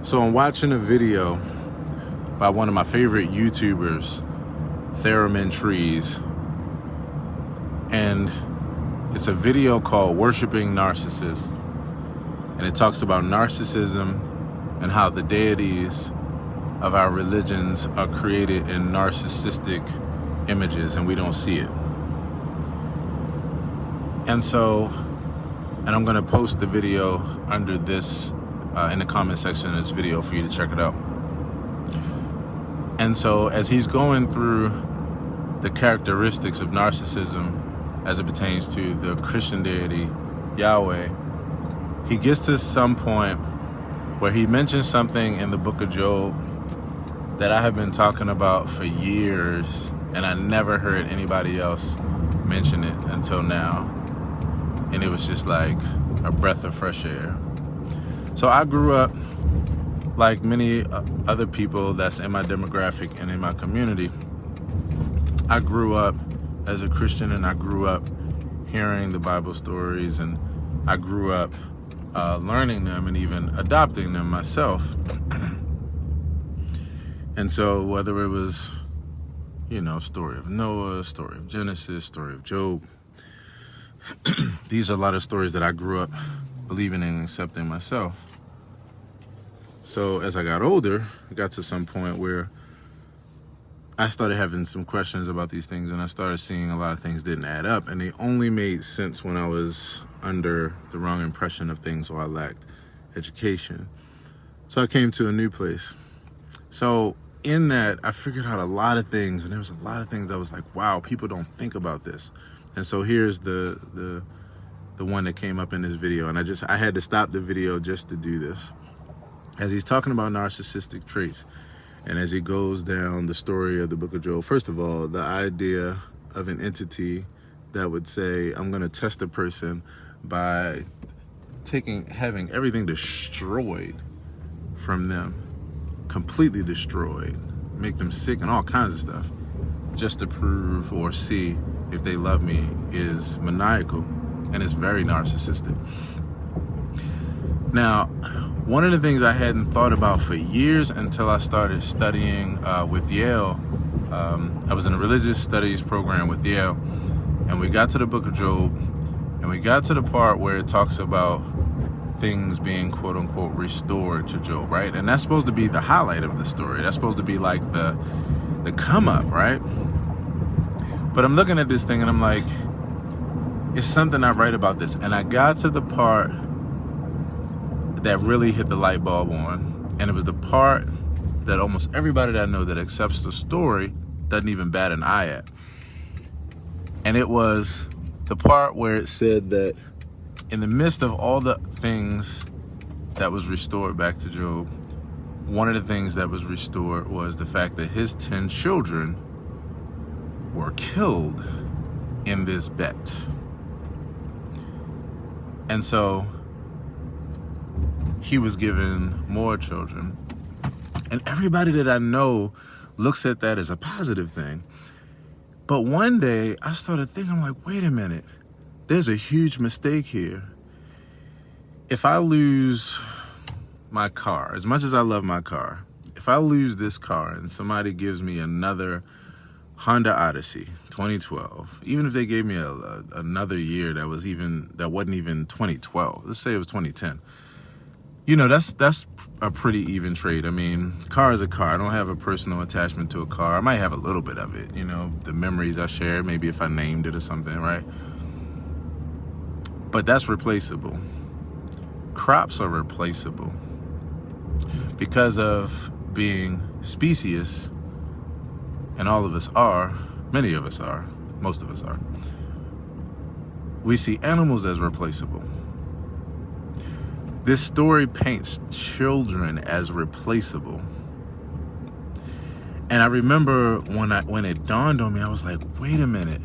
So I'm watching a video by one of my favorite YouTubers, Theremin Trees, and it's a video called Worshipping Narcissists, and it talks about narcissism and how the deities of our religions are created in narcissistic images and we don't see it. And I'm going to post the video under this in the comment section of this video for you to check it out. And so as he's going through the characteristics of narcissism as it pertains to the Christian deity Yahweh, he gets to some point where he mentions something in the book of Job that I have been talking about for years, and I never heard anybody else mention it until now. And it was just like a breath of fresh air. So I grew up, like many other people that's in my demographic and in my community, I grew up as a Christian, and I grew up hearing the Bible stories, and I grew up learning them and even adopting them myself. And so whether it was, story of Noah, story of Genesis, story of Job, these are a lot of stories that I grew up believing and accepting myself. So as I got older, I got to some point where I started having some questions about these things, and I started seeing a lot of things didn't add up, and they only made sense when I was under the wrong impression of things, or I lacked education. So I came to a new place. So in that, I figured out a lot of things, and there was a lot of things I was like, wow, people don't think about this. And so here's the one that came up in this video, and I had to stop the video just to do this. As he's talking about narcissistic traits, and as he goes down the story of the book of Job, first of all, the idea of an entity that would say, I'm going to test a person by having everything destroyed from them, completely destroyed, make them sick and all kinds of stuff, just to prove or see if they love me, is maniacal, and it's very narcissistic. Now, one of the things I hadn't thought about for years until I started studying with Yale, I was in a religious studies program with Yale, and we got to the book of Job, and we got to the part where it talks about things being quote unquote restored to Job, right? And that's supposed to be the highlight of the story. That's supposed to be like the come up, right? But I'm looking at this thing and I'm like, it's something not right about this. And I got to the part that really hit the light bulb on, and it was the part that almost everybody that I know that accepts the story doesn't even bat an eye at. And it was the part where it said that in the midst of all the things that was restored back to Job, one of the things that was restored was the fact that his 10 children were killed in this bet. And so he was given more children. And everybody that I know looks at that as a positive thing. But one day I started thinking, I'm like, wait a minute, there's a huge mistake here. If I lose my car, as much as I love my car, if I lose this car and somebody gives me another Honda Odyssey 2012, even if they gave me another year that wasn't even 2012, let's say it was 2010, that's a pretty even trade. I mean, car is a car. I don't have a personal attachment to a car. I might have a little bit of it, the memories I share, maybe if I named it or something, right? But that's replaceable. Crops are replaceable. Because of being specious, and all of us are, many of us are, most of us are, we see animals as replaceable. This story paints children as replaceable. And I remember when it dawned on me, I was like, wait a minute,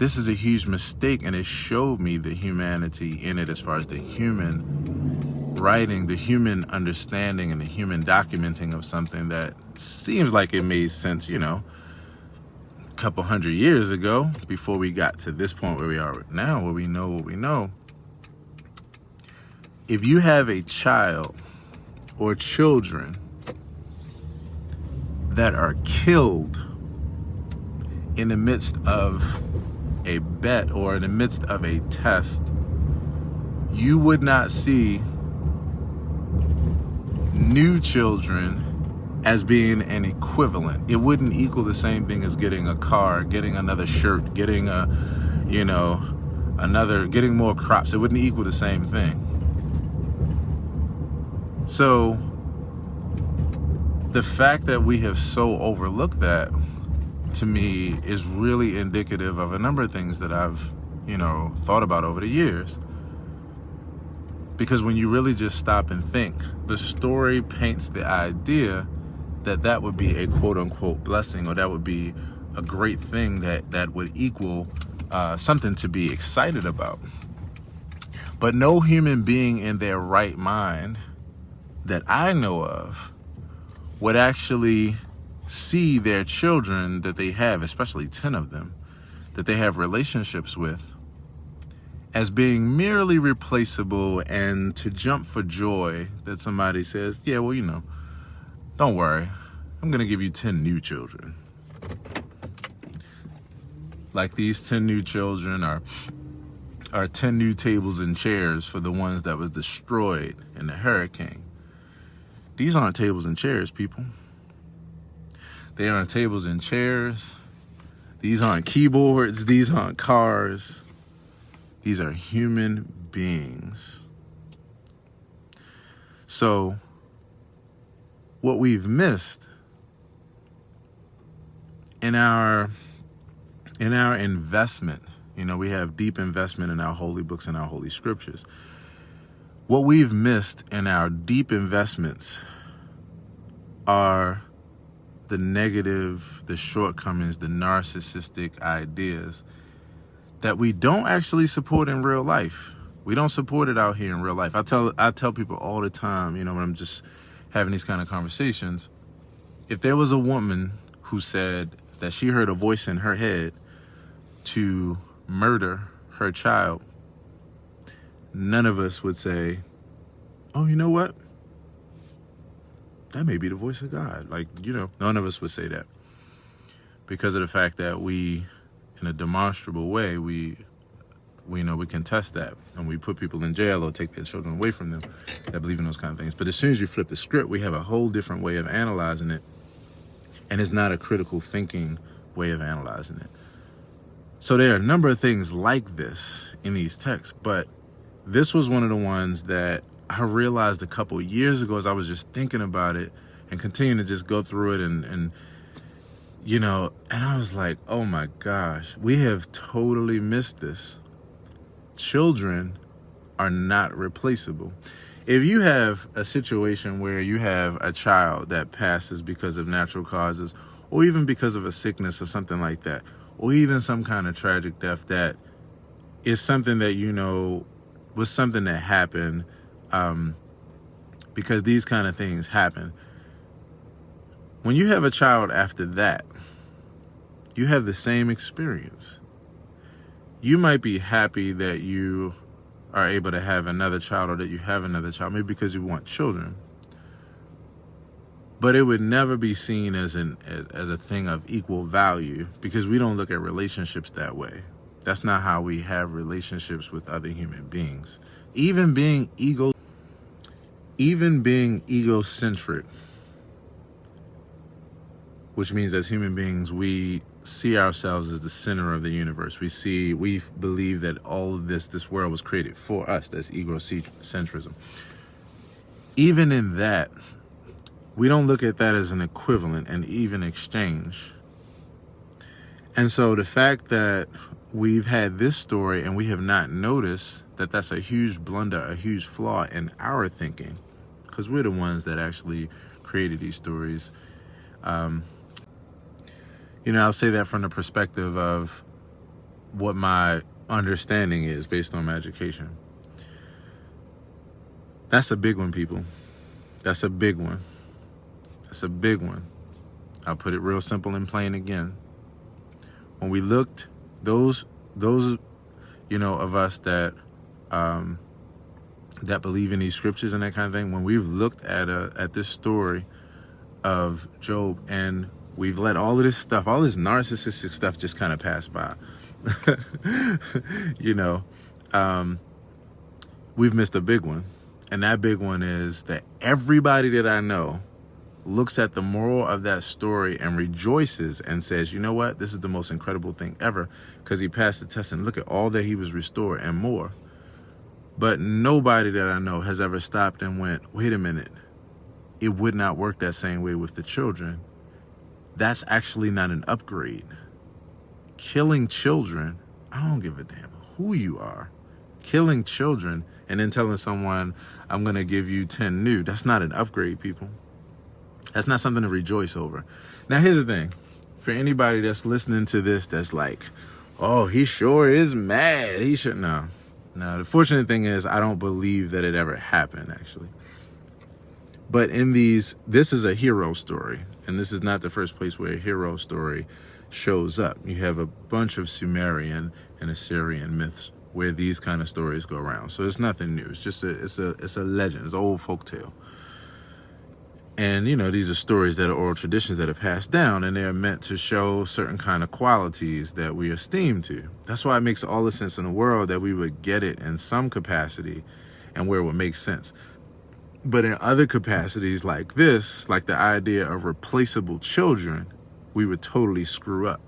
this is a huge mistake. And it showed me the humanity in it, as far as the human writing, the human understanding, and the human documenting of something that seems like it made sense, a couple hundred years ago, before we got to this point where we are now, where we know what we know. If you have a child or children that are killed in the midst of a bet or in the midst of a test, you would not see new children as being an equivalent. It wouldn't equal the same thing as getting a car, getting another shirt, getting getting more crops. It wouldn't equal the same thing. So the fact that we have so overlooked that, to me, is really indicative of a number of things that I've, thought about over the years. Because when you really just stop and think, the story paints the idea that that would be a quote-unquote blessing, or that would be a great thing that would equal something to be excited about. But no human being in their right mind that I know of would actually see their children that they have, especially 10 of them, that they have relationships with, as being merely replaceable, and to jump for joy that somebody says, yeah, well, don't worry, I'm going to give you 10 new children. Like these 10 new children are 10 new tables and chairs for the ones that was destroyed in the hurricane. These aren't tables and chairs, people. They aren't tables and chairs. These aren't keyboards. These aren't cars. These are human beings. So what we've missed in our investment, we have deep investment in our holy books and our holy scriptures. What we've missed in our deep investments are the negative, the shortcomings, the narcissistic ideas that we don't actually support in real life. We don't support it out here in real life. I tell people all the time, when I'm just having these kind of conversations, if there was a woman who said that she heard a voice in her head to murder her child, none of us would say, oh, you know what? That may be the voice of God. None of us would say that, because of the fact that we, in a demonstrable way, we contest that, and we put people in jail or take their children away from them that believe in those kind of things. But as soon as you flip the script, we have a whole different way of analyzing it, and it's not a critical thinking way of analyzing it. So there are a number of things like this in these texts, but this was one of the ones that I realized a couple of years ago as I was just thinking about it and continuing to just go through it and I was like, oh my gosh, we have totally missed this. Children are not replaceable. If you have a situation where you have a child that passes because of natural causes, or even because of a sickness or something like that, or even some kind of tragic death that is something that was something that happened, because these kind of things happen. When you have a child after that, you have the same experience. You might be happy that you are able to have another child, or that you have another child, maybe because you want children. But it would never be seen as a thing of equal value, because we don't look at relationships that way. That's not how we have relationships with other human beings. Even being egocentric, which means as human beings, we see ourselves as the center of the universe. We believe that all of this world was created for us. That's egocentrism. Even in that, we don't look at that as an equivalent and even exchange. And so the fact that we've had this story and we have not noticed that that's a huge blunder, a huge flaw in our thinking, because we're the ones that actually created these stories. I'll say that from the perspective of what my understanding is based on my education. That's a big one, people. That's a big one. That's a big one. I'll put it real simple and plain again. When we looked, those of us that that believe in these scriptures and that kind of thing, when we've looked at this story of Job and we've let all of this stuff, all this narcissistic stuff just kind of pass by, you know, we've missed a big one. And that big one is that everybody that I know looks at the moral of that story and rejoices and says, you know what, this is the most incredible thing ever because he passed the test and look at all that he was restored and more. But nobody that I know has ever stopped and went, wait a minute, it would not work that same way with the children. That's actually not an upgrade. Killing children, I don't give a damn who you are. Killing children and then telling someone, I'm going to give you 10 new, that's not an upgrade, people. That's not something to rejoice over. Now, here's the thing. For anybody that's listening to this that's like, oh, he sure is mad. He should. No. The fortunate thing is I don't believe that it ever happened, actually. But in this is a hero story. And this is not the first place where a hero story shows up. You have a bunch of Sumerian and Assyrian myths where these kind of stories go around. So it's nothing new. It's just it's a legend. It's an old folk tale. And, you know, these are stories that are oral traditions that are passed down, and they're meant to show certain kind of qualities that we esteem to. That's why it makes all the sense in the world that we would get it in some capacity and where it would make sense. But in other capacities like this, like the idea of replaceable children, we would totally screw up.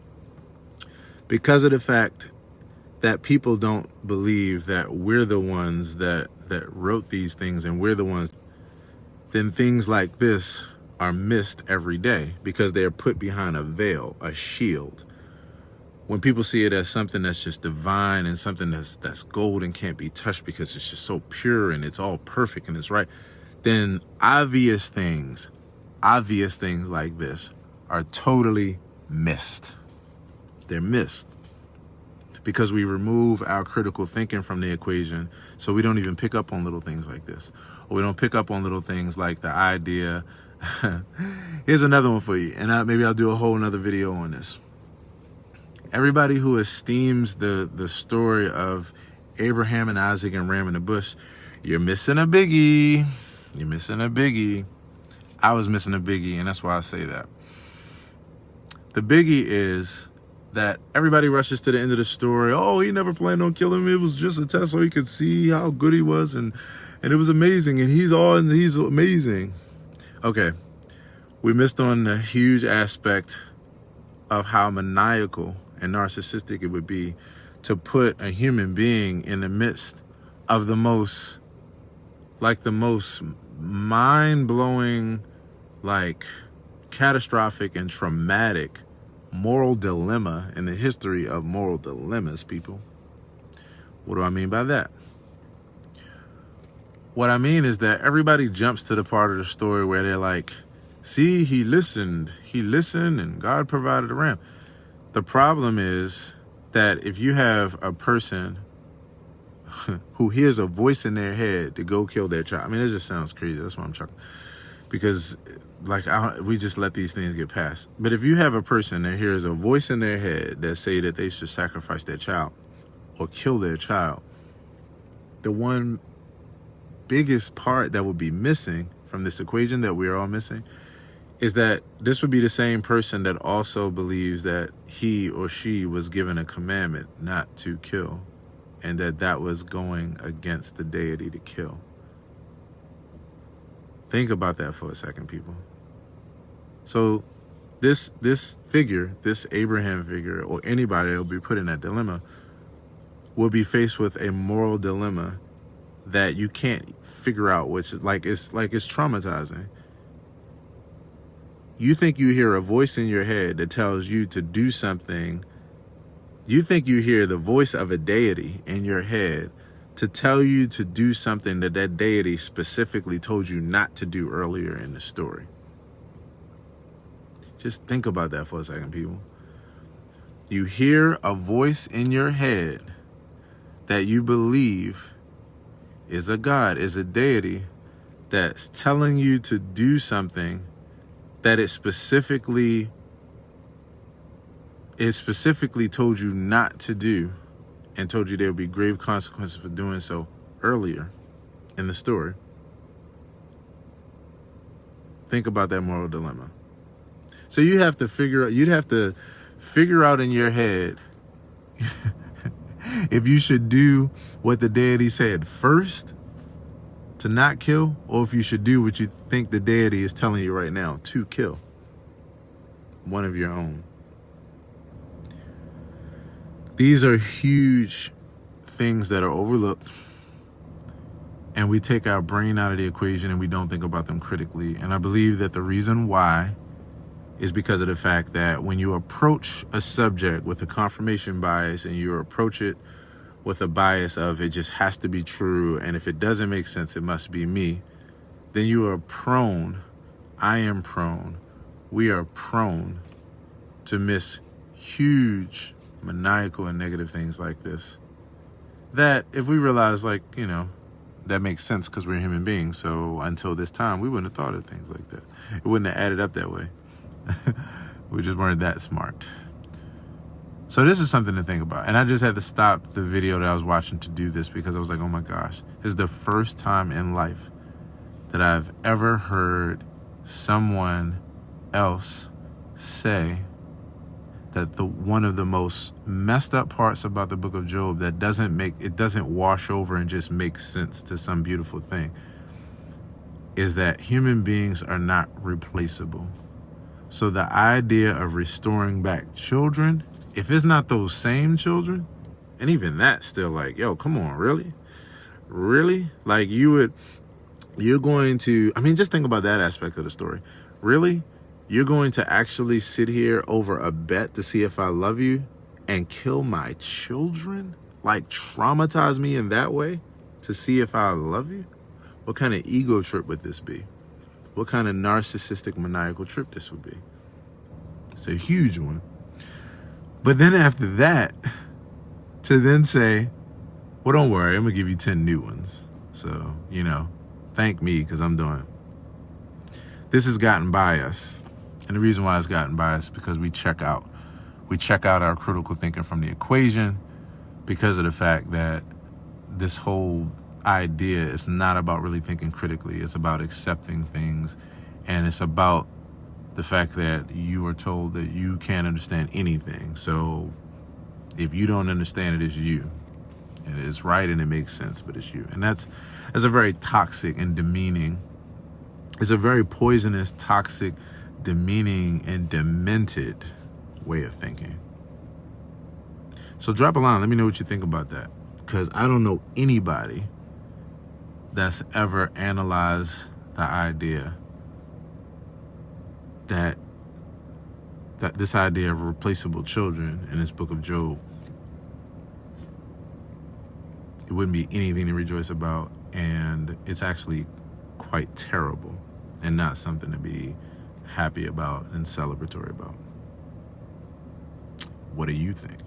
Because of the fact that people don't believe that we're the ones that wrote these things and we're the ones, then things like this are missed every day because they're put behind a veil, a shield. When people see it as something that's just divine and something that's gold and can't be touched because it's just so pure and it's all perfect and it's right, then obvious things like this are totally missed. They're missed because we remove our critical thinking from the equation, so we don't even pick up on little things like this. Or we don't pick up on little things like the idea. Here's another one for you, and maybe I'll do a whole nother video on this. Everybody who esteems the story of Abraham and Isaac and Ram in the bush, you're missing a biggie. You're missing a biggie. I was missing a biggie, and that's why I say that. The biggie is that everybody rushes to the end of the story. Oh, he never planned on killing him. It was just a test so he could see how good he was, and it was amazing, and he's amazing. Okay, we missed on the huge aspect of how maniacal and narcissistic it would be to put a human being in the midst of the most mind-blowing, like catastrophic and traumatic moral dilemma in the history of moral dilemmas, people. What do I mean by that? What I mean is that everybody jumps to the part of the story where they're like, see, he listened and God provided a ram. The problem is that if you have a person who hears a voice in their head to go kill their child, I mean, it just sounds crazy. That's why I'm chuckling. Because we just let these things get past. But if you have a person that hears a voice in their head that say that they should sacrifice their child or kill their child, the one biggest part that would be missing from this equation that we're all missing is that this would be the same person that also believes that he or she was given a commandment not to kill, and that was going against the deity to kill. Think about that for a second, people. So this figure, this Abraham figure, or anybody that will be put in that dilemma, will be faced with a moral dilemma that you can't figure out, which is it's traumatizing. You think you hear a voice in your head that tells you to do something. You think you hear the voice of a deity in your head to tell you to do something that deity specifically told you not to do earlier in the story. Just think about that for a second, people. You hear a voice in your head that you believe is a God, is a deity, that's telling you to do something that it specifically told you not to do, and told you there would be grave consequences for doing so earlier. in the story, think about that moral dilemma. So you'd have to figure out in your head if you should do what the deity said first to not kill, or if you should do what you think the deity is telling you right now to kill one of your own. These are huge things that are overlooked, and we take our brain out of the equation and we don't think about them critically. And I believe that the reason why is because of the fact that when you approach a subject with a confirmation bias and you approach it with a bias of it just has to be true, and if it doesn't make sense, it must be me, then you are prone, I am prone, we are prone to miss huge maniacal and negative things like this. That if we realize, like, you know, that makes sense because we're human beings. So until this time, we wouldn't have thought of things like that. It wouldn't have added up that way. We just weren't that smart. So this is something to think about. And I just had to stop the video that I was watching to do this because I was like, oh my gosh, this is the first time in life that I've ever heard someone else say that one of the most messed up parts about the book of Job that doesn't wash over and just make sense to some beautiful thing is that human beings are not replaceable. So the idea of restoring back children, if it's not those same children, and even that still like, yo, come on, really? Really? Like you're going to, I mean, just think about that aspect of the story. Really? You're going to actually sit here over a bet to see if I love you and kill my children? Like traumatize me in that way to see if I love you? What kind of ego trip would this be? What kind of narcissistic maniacal trip this would be? It's a huge one. But then after that, to then say, well, don't worry, I'm gonna give you 10 new ones. So, you know, thank me because I'm doing it. This has gotten by us. And the reason why it's gotten by us is because we check out our critical thinking from the equation because of the fact that this whole idea is not about really thinking critically. It's about accepting things, and it's about the fact that you are told that you can't understand anything. So if you don't understand it, it's you. And it's right and it makes sense, but it's you. And that's a very toxic and demeaning. It's a very poisonous, toxic, demeaning, and demented way of thinking. So drop a line. Let me know what you think about that. Because I don't know anybody that's ever analyzed the idea that this idea of replaceable children in this book of Job, it wouldn't be anything to rejoice about, and it's actually quite terrible and not something to be happy about and celebratory about. What do you think?